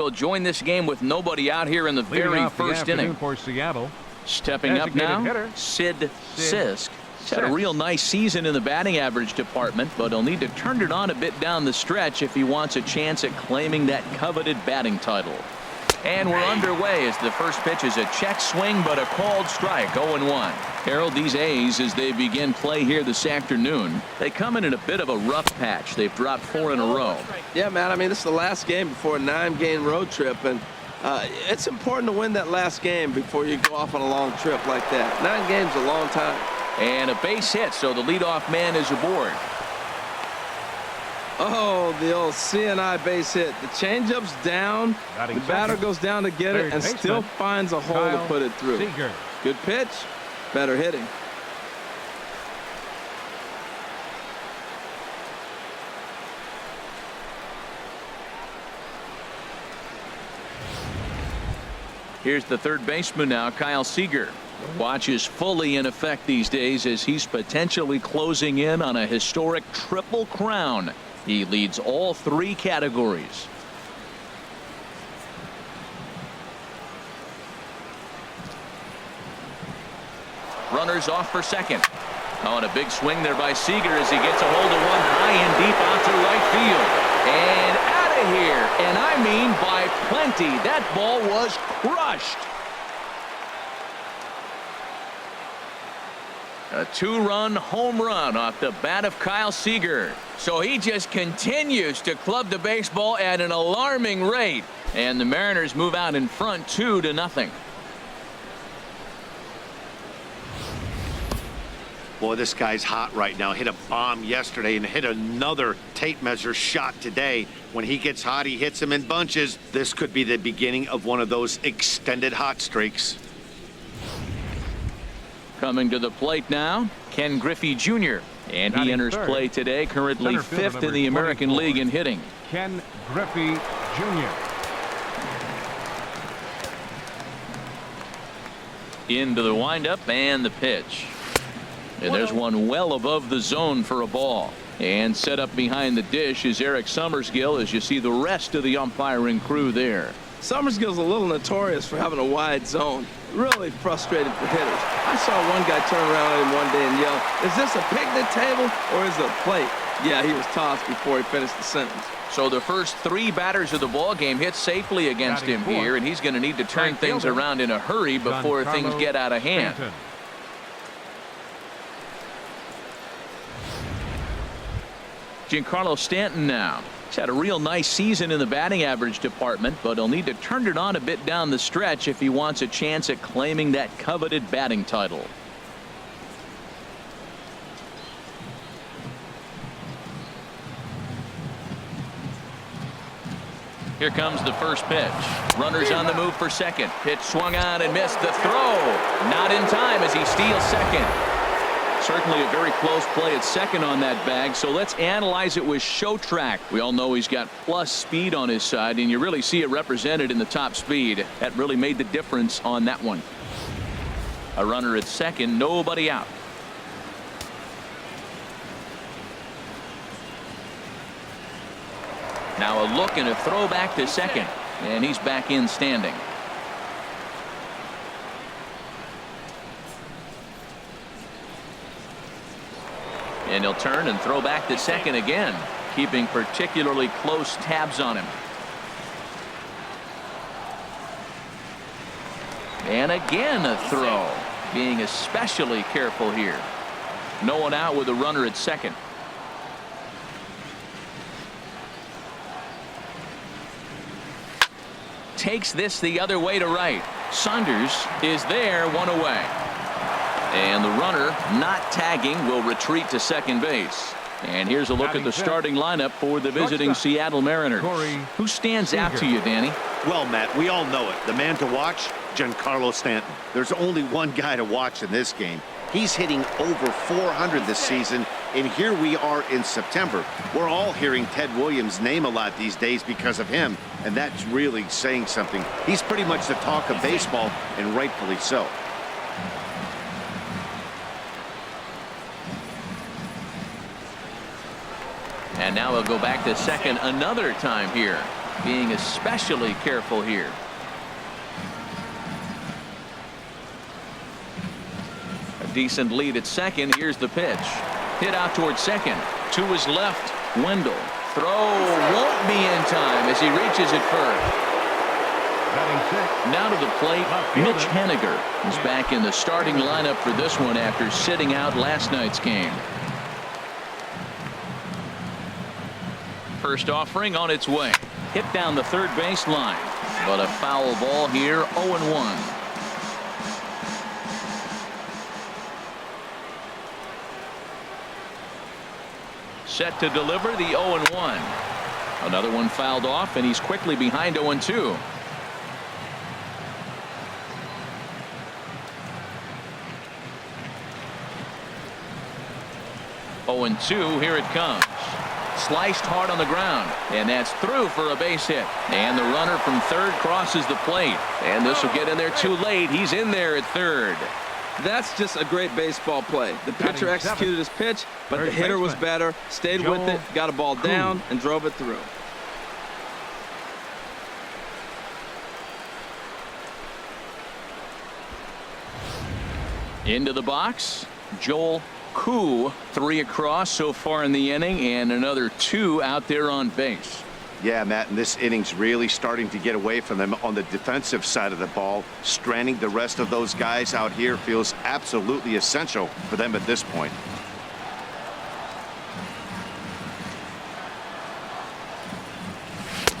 will join this game with nobody out here in the very first inning. For Seattle. Stepping up now, Sid Sisk. He's had a real nice season in the batting average department, but he'll need to turn it on a bit down the stretch if he wants a chance at claiming that coveted batting title. And we're underway as the first pitch is a check swing, but a called strike. 0-1. Harold, these A's, as they begin play here this afternoon, they come in a bit of a rough patch. They've dropped 4 in a row. Yeah, man. I mean, this is the last game before a 9-game road trip, and it's important to win that last game before you go off on a long trip like that. 9 games is a long time. And a base hit, so the leadoff man is aboard. Oh, the old CNI base hit. The changeup's down. The batter goes down to get it and still finds a hole to put it through. Good pitch, better hitting. Here's the third baseman now, Kyle Seager. Watch is fully in effect these days as he's potentially closing in on a historic triple crown. He leads all 3 categories. Runners off for second. Oh, and a big swing there by Seager as he gets a hold of one high and deep out to right field. And out of here. And I mean by plenty. That ball was crushed. A 2-run home run off the bat of Kyle Seager. So he just continues to club the baseball at an alarming rate. And the Mariners move out in front 2-0. Boy, this guy's hot right now. Hit a bomb yesterday and hit another tape measure shot today. When he gets hot, he hits them in bunches. This could be the beginning of one of those extended hot streaks. Coming to the plate now, Ken Griffey Jr. And he enters play today, currently 5th in the American League in hitting. Ken Griffey Jr. Into the windup and the pitch. And there's one well above the zone for a ball. And set up behind the dish is Eric Summersgill as you see the rest of the umpiring crew there. Summersgill's a little notorious for having a wide zone. Really frustrated for hitters. I saw one guy turn around at him one day and yell, "Is this a picnic table or is it a plate?" Yeah, he was tossed before he finished the sentence. So the first 3 batters of the ball game hit safely against him here, and he's going to need to turn things around in a hurry before things get out of hand. Giancarlo Stanton now. He's had a real nice season in the batting average department, but he'll need to turn it on a bit down the stretch if he wants a chance at claiming that coveted batting title. Here comes the first pitch. Runners on the move for second. Pitch swung on and missed. The throw not in time as he steals second. Certainly a very close play at second on that bag, so let's analyze it with show track. We all know he's got plus speed on his side, and you really see it represented in the top speed. That really made the difference on that one. A runner at second, nobody out. Now a look and a throw back to second, and he's back in standing. And he'll turn and throw back to second again, keeping particularly close tabs on him. And again a throw, being especially careful here. No one out with a runner at second. Takes this the other way to right. Saunders is there, 1 away. And the runner not tagging will retreat to second base. And here's a look at the starting lineup for the visiting Seattle Mariners. Who stands out to you, Danny? Well, Matt, we all know it. The man to watch, Giancarlo Stanton. There's only one guy to watch in this game. He's hitting over 400 this season, and here we are in September. We're all hearing Ted Williams' name a lot these days because of him, and that's really saying something. He's pretty much the talk of baseball, and rightfully so. And now we'll go back to second another time here. being especially careful here. A decent lead at second. Here's the pitch. Hit out towards second. To his left. Wendell. Throw won't be in time as he reaches it first. Now to the plate, Mitch Henniger is back in the starting lineup for this one after sitting out last night's game. First offering on its way. Hit down the third base line. But a foul ball here, 0-1. Set to deliver the 0-1. Another one fouled off, and he's quickly behind 0-2. 0-2, here it comes. Sliced hard on the ground, and that's through for a base hit. And the runner from third crosses the plate, and this will get in there too late. He's in there at third. That's just a great baseball play. The pitcher executed his pitch, but the hitter was better, stayed with it, got a ball down, and drove it through. Into the box, Joel Koo, 3 across so far in the inning, and another 2 out there on base. Yeah, Matt, and this inning's really starting to get away from them on the defensive side of the ball. Stranding the rest of those guys out here feels absolutely essential for them at this point.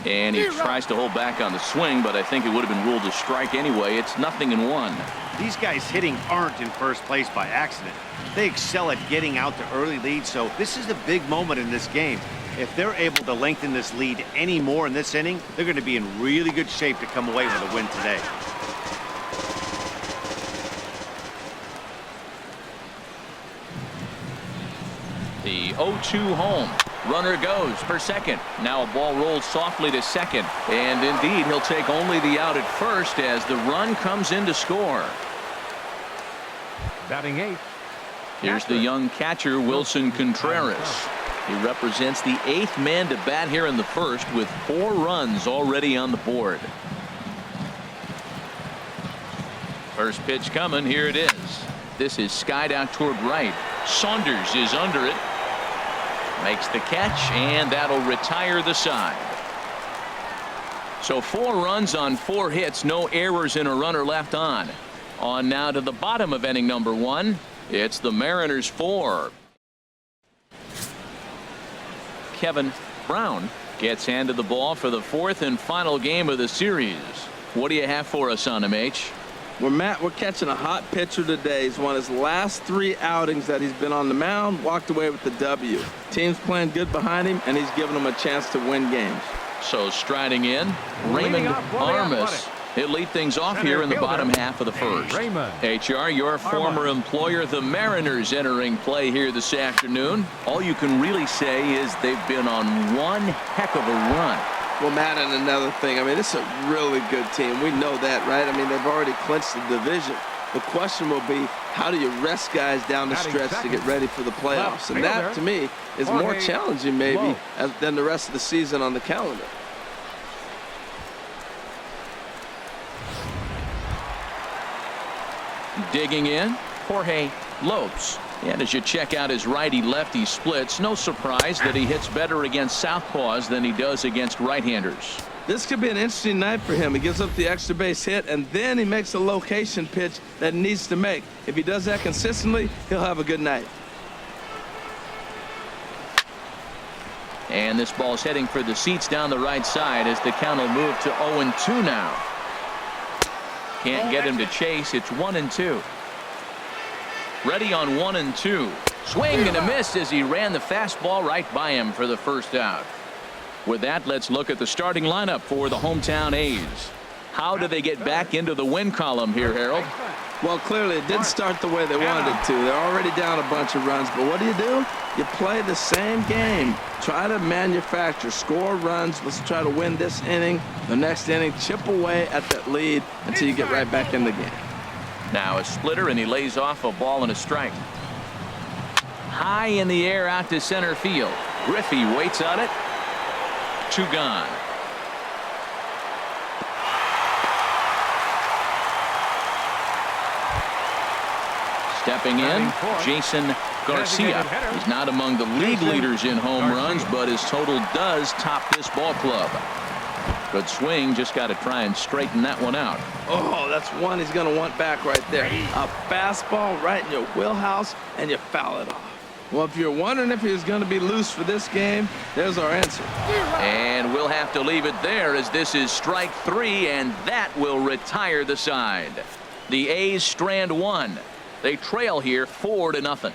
And he tries to hold back on the swing, but I think it would have been ruled a strike anyway. It's 0-1. These guys hitting aren't in first place by accident. They excel at getting out to early leads, so this is a big moment in this game. If they're able to lengthen this lead any more in this inning, they're going to be in really good shape to come away with a win today. The 0-2 home. Runner goes for second. Now a ball rolls softly to second. And indeed, he'll take only the out at first as the run comes in to score. Batting 8th. Here's the young catcher, Wilson Contreras. He represents the 8th man to bat here in the first with 4 runs already on the board. First pitch coming. Here it is. This is skied out toward right. Saunders is under it. Makes the catch, and that'll retire the side. So 4 runs on 4 hits, no errors, and a runner left on. On now to the bottom of inning number 1. It's the Mariners 4. Kevin Brown gets handed the ball for the 4th and final game of the series. What do you have for us on him, H? Well, Matt, we're catching a hot pitcher today. He's won his last 3 outings that he's been on the mound, walked away with the W. Team's playing good behind him, and he's giving them a chance to win games. So striding in, Raymond Armas. He'll lead things off here in the bottom half of the first. HR, your former employer, the Mariners, entering play here this afternoon. All you can really say is they've been on one heck of a run. Well, Matt, and another thing, I mean, it's a really good team. We know that, right? I mean, they've already clinched the division. The question will be, how do you rest guys down the stretch to get ready for the playoffs? And that, to me, is more challenging maybe than the rest of the season on the calendar. Digging in, Jorge Lopes. And as you check out his righty-lefty splits, no surprise that he hits better against southpaws than he does against right-handers. This could be an interesting night for him. He gives up the extra base hit, and then he makes a location pitch that he needs to make. If he does that consistently, he'll have a good night. And this ball's heading for the seats down the right side as the count will move to 0-2 now. Can't get him to chase. It's 1-2. Ready on 1-2. Swing and a miss as he ran the fastball right by him for the first out. With that, let's look at the starting lineup for the hometown A's. How do they get back into the win column here, Harold? Well, clearly it didn't start the way they wanted it to. They're already down a bunch of runs, but what do? You play the same game. Try to manufacture, score runs. Let's try to win this inning. The next inning, chip away at that lead until you get right back in the game. Now a splitter, and he lays off a ball and a strike. High in the air out to center field. Griffey waits on it. 2 gone. Stepping in, Jason Garcia. He's not among the league leaders in home runs, but his total does top this ball club. Good swing, just got to try and straighten that one out. Oh, that's one he's going to want back right there. A fastball right in your wheelhouse, and you foul it off. Well, if you're wondering if he's going to be loose for this game, there's our answer. And we'll have to leave it there, as this is strike 3, and that will retire the side. The A's strand 1. They trail here 4-0.